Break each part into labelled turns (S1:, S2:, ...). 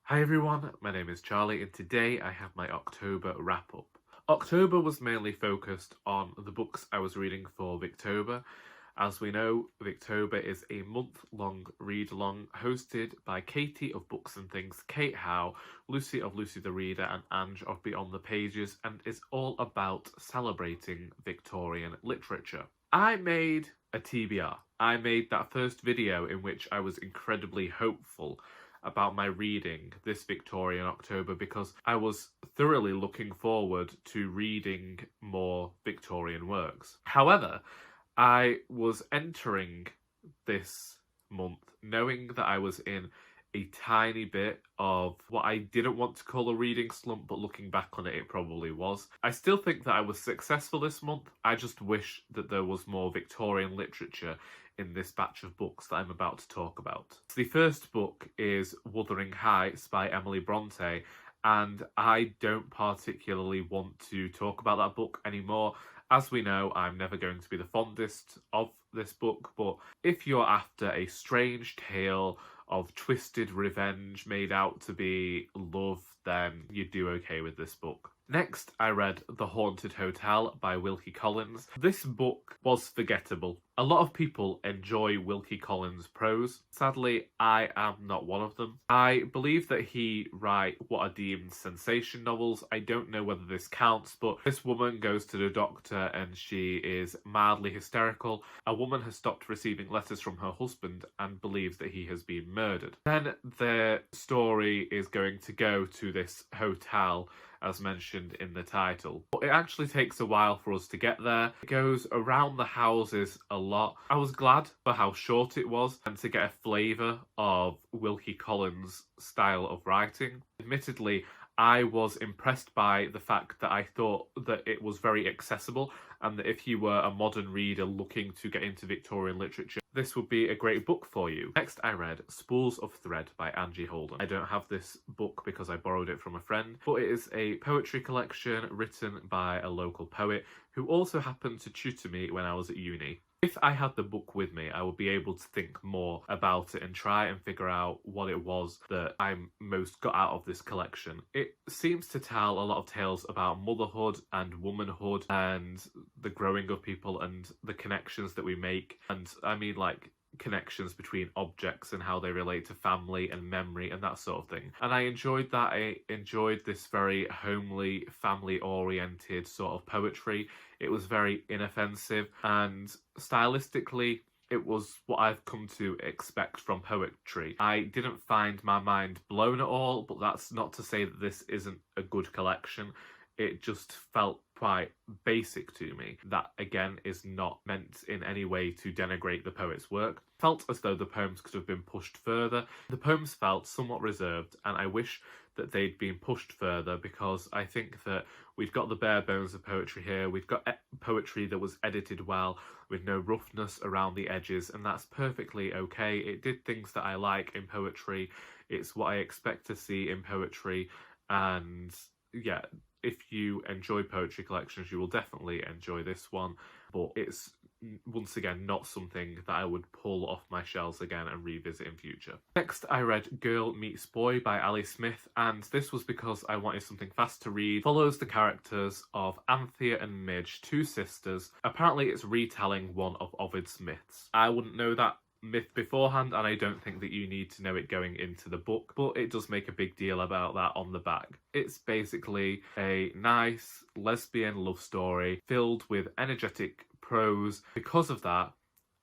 S1: Hi everyone, my name is Charlie and today I have my October wrap-up. October was mainly focused on the books I was reading for Victober. As we know, Victober is a month-long read-along hosted by Katie of Books and Things, Kate Howe, Lucy of Lucy the Reader and Ange of Beyond the Pages, and is all about celebrating Victorian literature. I made a TBR. I made that first video in which I was incredibly hopeful about my reading this Victorian October because I was thoroughly looking forward to reading more Victorian works. However, I was entering this month knowing that I was in a tiny bit of what I didn't want to call a reading slump, but looking back on it, it probably was. I still think that I was successful this month. I just wish that there was more Victorian literature in this batch of books that I'm about to talk about. So the first book is Wuthering Heights by Emily Bronte, and I don't particularly want to talk about that book anymore. As we know, I'm never going to be the fondest of this book, but if you're after a strange tale of twisted revenge made out to be love, then you'd do okay with this book. Next, I read The Haunted Hotel by Wilkie Collins. This book was forgettable. A lot of people enjoy Wilkie Collins' prose. Sadly, I am not one of them. I believe that he writes what are deemed sensation novels. I don't know whether this counts, but this woman goes to the doctor and she is mildly hysterical. A woman has stopped receiving letters from her husband and believes that he has been murdered. Then the story is going to go to this hotel, as mentioned in the title. But it actually takes a while for us to get there. It goes around the houses a lot. I was glad for how short it was and to get a flavour of Wilkie Collins' style of writing. Admittedly, I was impressed by the fact that I thought that it was very accessible and that if you were a modern reader looking to get into Victorian literature, this would be a great book for you. Next, I read Spools of Thread by Angi Holden. I don't have this book because I borrowed it from a friend, but it is a poetry collection written by a local poet who also happened to tutor me when I was at uni. If I had the book with me, I would be able to think more about it and try and figure out what it was that I most got out of this collection. It seems to tell a lot of tales about motherhood and womanhood and the growing of people and the connections that we make. And I mean, like, connections between objects and how they relate to family and memory and that sort of thing. And I enjoyed that. I enjoyed this very homely, family-oriented sort of poetry. It was very inoffensive and stylistically it was what I've come to expect from poetry. I didn't find my mind blown at all, but that's not to say that this isn't a good collection. It just felt quite basic to me. That, again, is not meant in any way to denigrate the poet's work. Felt as though the poems could have been pushed further. The poems felt somewhat reserved, and I wish that they'd been pushed further because I think that we've got the bare bones of poetry here. We've got poetry that was edited well, with no roughness around the edges, and that's perfectly okay. It did things that I like in poetry. It's what I expect to see in poetry, and yeah, if you enjoy poetry collections, you will definitely enjoy this one, but it's once again not something that I would pull off my shelves again and revisit in future. Next, I read Girl Meets Boy by Ali Smith, and this was because I wanted something fast to read. Follows the characters of Anthea and Midge, two sisters. Apparently it's retelling one of Ovid's myths. I wouldn't know that myth beforehand, and I don't think that you need to know it going into the book, but it does make a big deal about that on the back. It's basically a nice lesbian love story filled with energetic prose. Because of that,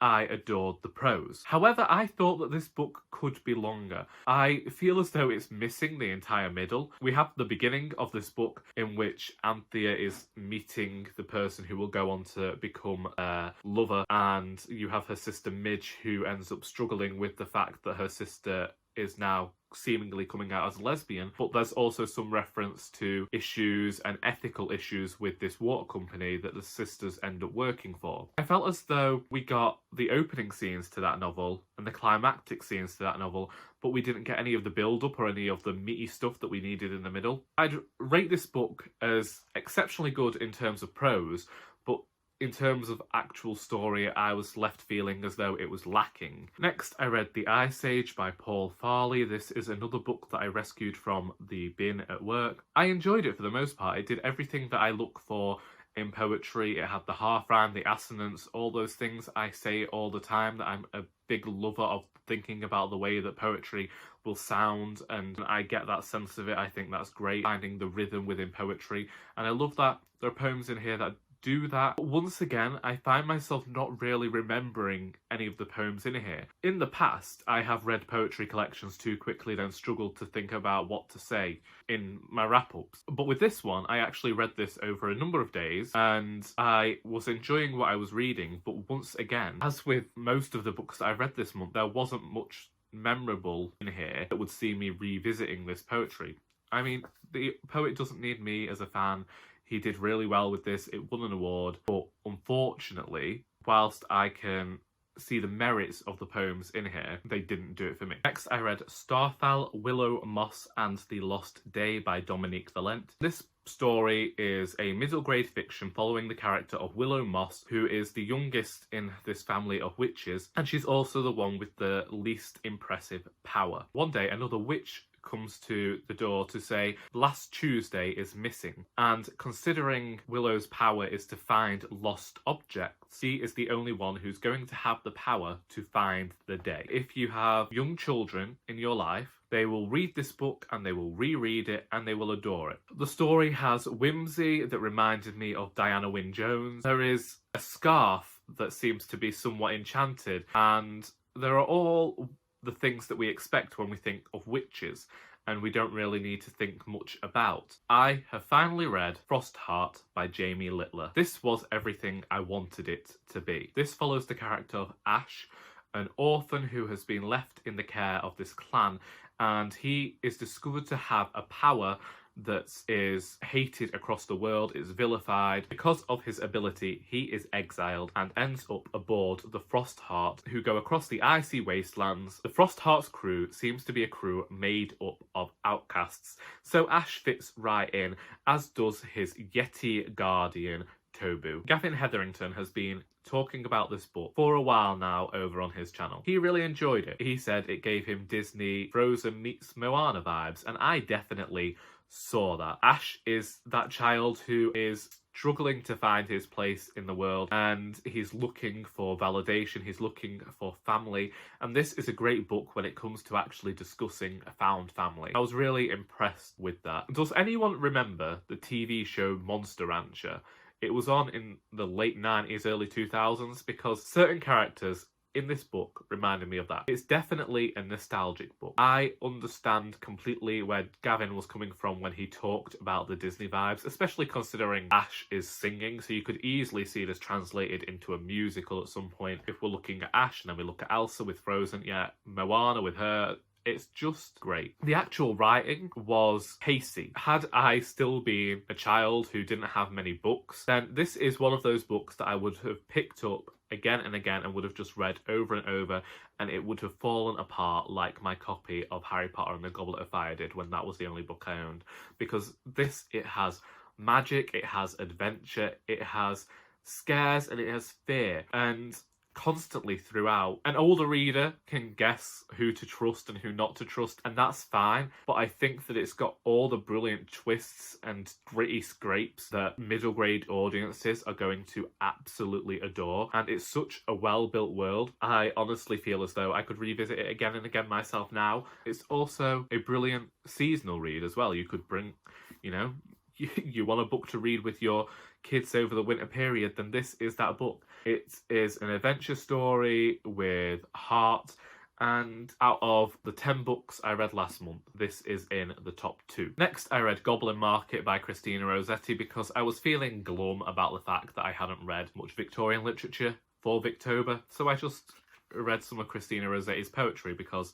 S1: I adored the prose. However, I thought that this book could be longer. I feel as though it's missing the entire middle. We have the beginning of this book in which Anthea is meeting the person who will go on to become a lover, and you have her sister Midge who ends up struggling with the fact that her sister is now seemingly coming out as a lesbian, but there's also some reference to issues and ethical issues with this water company that the sisters end up working for. I felt as though we got the opening scenes to that novel and the climactic scenes to that novel, but we didn't get any of the build-up or any of the meaty stuff that we needed in the middle. I'd rate this book as exceptionally good in terms of prose, but in terms of actual story, I was left feeling as though it was lacking. Next, I read The Ice Age by Paul Farley. This is another book that I rescued from the bin at work. I enjoyed it for the most part. It did everything that I look for in poetry. It had the half rhyme, the assonance, all those things I say all the time, that I'm a big lover of thinking about the way that poetry will sound, and I get that sense of it. I think that's great, finding the rhythm within poetry, and I love that there are poems in here that do that. But once again, I find myself not really remembering any of the poems in here. In the past, I have read poetry collections too quickly, then struggled to think about what to say in my wrap-ups. But with this one, I actually read this over a number of days, and I was enjoying what I was reading. But once again, as with most of the books that I've read this month, there wasn't much memorable in here that would see me revisiting this poetry. I mean, the poet doesn't need me as a fan. He did really well with this. It won an award, but unfortunately, whilst I can see the merits of the poems in here, they didn't do it for me. Next, I read Starfell, Willow, Moss and the Lost Day by Dominique Valente. This story is a middle grade fiction following the character of Willow Moss, who is the youngest in this family of witches, and she's also the one with the least impressive power. One day, another witch comes to the door to say last Tuesday is missing, and considering Willow's power is to find lost objects, she is the only one who's going to have the power to find the day. If you have young children in your life, they will read this book and they will reread it and they will adore it. The story has whimsy that reminded me of Diana Wynne Jones. There is a scarf that seems to be somewhat enchanted, and there are all the things that we expect when we think of witches, and we don't really need to think much about. I have finally read Frostheart by Jamie Littler. This was everything I wanted it to be. This follows the character of Ash, an orphan who has been left in the care of this clan, and he is discovered to have a power that is hated across the world, is vilified. Because of his ability, he is exiled and ends up aboard the Frostheart, who go across the icy wastelands. The Frostheart's crew seems to be a crew made up of outcasts, so Ash fits right in, as does his Yeti guardian, Tobu. Gavin Hetherington has been talking about this book for a while now over on his channel. He really enjoyed it. He said it gave him Disney Frozen meets Moana vibes, and I definitely saw that. Ash is that child who is struggling to find his place in the world, and he's looking for validation, he's looking for family, and this is a great book when it comes to actually discussing a found family. I was really impressed with that. Does anyone remember the TV show Monster Rancher? It was on in the late 90s, early 2000s, because certain characters in this book reminded me of that. It's definitely a nostalgic book. I understand completely where Gavin was coming from when he talked about the Disney vibes, especially considering Ash is singing, so you could easily see this translated into a musical at some point. If we're looking at Ash and then we look at Elsa with Frozen, yeah, Moana with her, it's just great. The actual writing was pacey. Had I still been a child who didn't have many books, then this is one of those books that I would have picked up again and again and would have just read over and over, and it would have fallen apart like my copy of Harry Potter and the Goblet of Fire did when that was the only book I owned. Because this, it has magic, it has adventure, it has scares, and it has fear, and constantly throughout. An older reader can guess who to trust and who not to trust, and that's fine, but I think that it's got all the brilliant twists and gritty scrapes that middle grade audiences are going to absolutely adore, and it's such a well-built world. I honestly feel as though I could revisit it again and again myself now. It's also a brilliant seasonal read as well. You could bring, you know, you want a book to read with your kids over the winter period, then this is that book. It is an adventure story with heart, and out of the 10 books I read last month, this is in the top 2. Next, I read Goblin Market by Christina Rossetti because I was feeling glum about the fact that I hadn't read much Victorian literature for Victober, so I just read some of Christina Rossetti's poetry because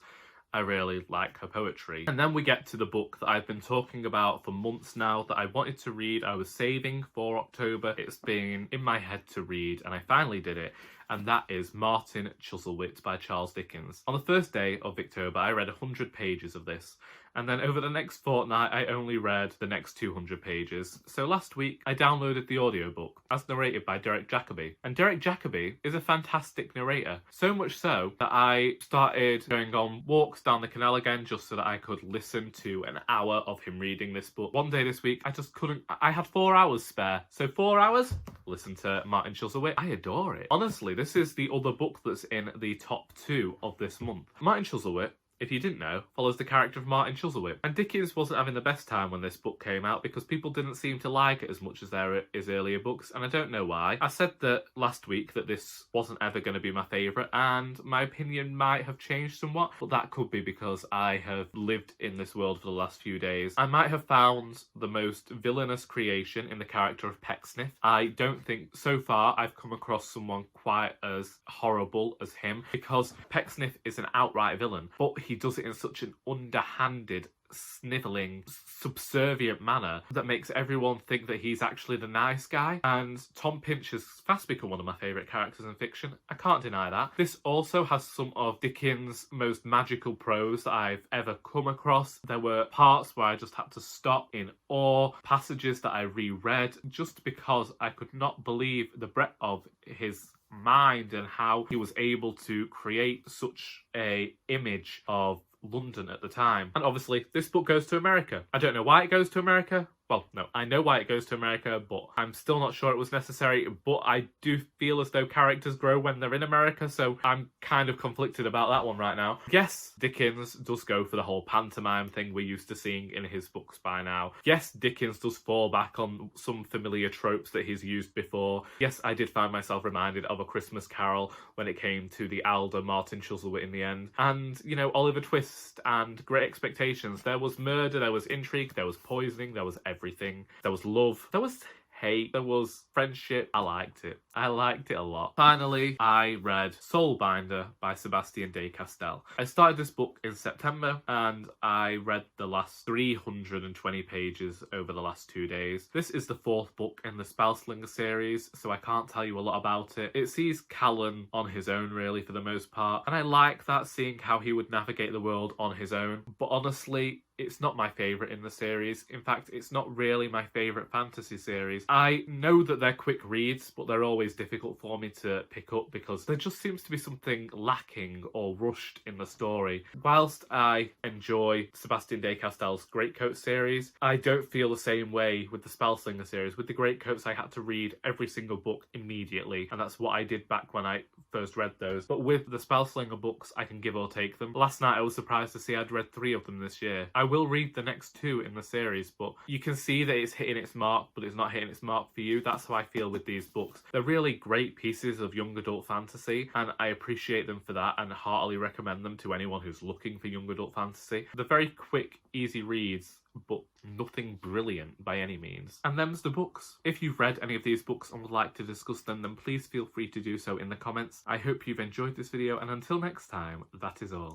S1: I really like her poetry. And then we get to the book that I've been talking about for months now that I wanted to read. I was saving for October. It's been in my head to read, and I finally did it. and that is Martin Chuzzlewit by Charles Dickens. On the first day of Victober, I read 100 pages of this, and then over the next fortnight, I only read the next 200 pages. So last week, I downloaded the audiobook, as narrated by Derek Jacobi. And Derek Jacobi is a fantastic narrator. So much so that I started going on walks down the canal again just so that I could listen to an hour of him reading this book. One day this week, I just couldn't. I had 4 hours spare. So 4 hours? Listen to Martin Chuzzlewit. I adore it. Honestly, this is the other book that's in the top 2 of this month. Martin Chuzzlewit, if you didn't know, follows the character of Martin Chuzzlewit. And Dickens wasn't having the best time when this book came out because people didn't seem to like it as much as his earlier books, and I don't know why. I said that last week that this wasn't ever going to be my favourite, and my opinion might have changed somewhat, but that could be because I have lived in this world for the last few days. I might have found the most villainous creation in the character of Pecksniff. I don't think so far I've come across someone quite as horrible as him, because Pecksniff is an outright villain, but he does it in such an underhanded, snivelling, subservient manner that makes everyone think that he's actually the nice guy. And Tom Pinch has fast become one of my favourite characters in fiction. I can't deny that. This also has some of Dickens' most magical prose that I've ever come across. There were parts where I just had to stop in awe, passages that I reread just because I could not believe the breadth of his mind and how he was able to create such a image of London at the time. And obviously this book goes to America. I don't know why it goes to America. Well, no, I know why it goes to America, but I'm still not sure it was necessary. But I do feel as though characters grow when they're in America, so I'm kind of conflicted about that one right now. Yes, Dickens does go for the whole pantomime thing we're used to seeing in his books by now. Yes, Dickens does fall back on some familiar tropes that he's used before. Yes, I did find myself reminded of A Christmas Carol when it came to the elder Martin Chuzzlewit in the end. And, you know, Oliver Twist and Great Expectations. There was murder, there was intrigue, there was poisoning, there was everything. There was love, there was hate, there was friendship. I liked it. I liked it a lot. Finally, I read Soulbinder by Sebastien de Castell. I started this book in September and I read the last 320 pages over the last 2 days. This is the 4th book in the Spellslinger series, so I can't tell you a lot about it. It sees Callan on his own, really, for the most part, and I like that, seeing how he would navigate the world on his own. But honestly, it's not my favourite in the series. In fact, it's not really my favourite fantasy series. I know that they're quick reads, but they're always difficult for me to pick up because there just seems to be something lacking or rushed in the story. Whilst I enjoy Sebastien de Castell's Greatcoat series, I don't feel the same way with the Spellslinger series. With the Greatcoats, I had to read every single book immediately, and that's what I did back when I first read those. But with the Spellslinger books, I can give or take them. Last night, I was surprised to see I'd read 3 of them this year. I will read the next 2 in the series, but you can see that it's hitting its mark, but it's not hitting its mark for you. That's how I feel with these books. They're really great pieces of young adult fantasy, and I appreciate them for that and heartily recommend them to anyone who's looking for young adult fantasy. They're very quick, easy reads, but nothing brilliant by any means. And them's the books. If you've read any of these books and would like to discuss them, then please feel free to do so in the comments. I hope you've enjoyed this video, and until next time, that is all.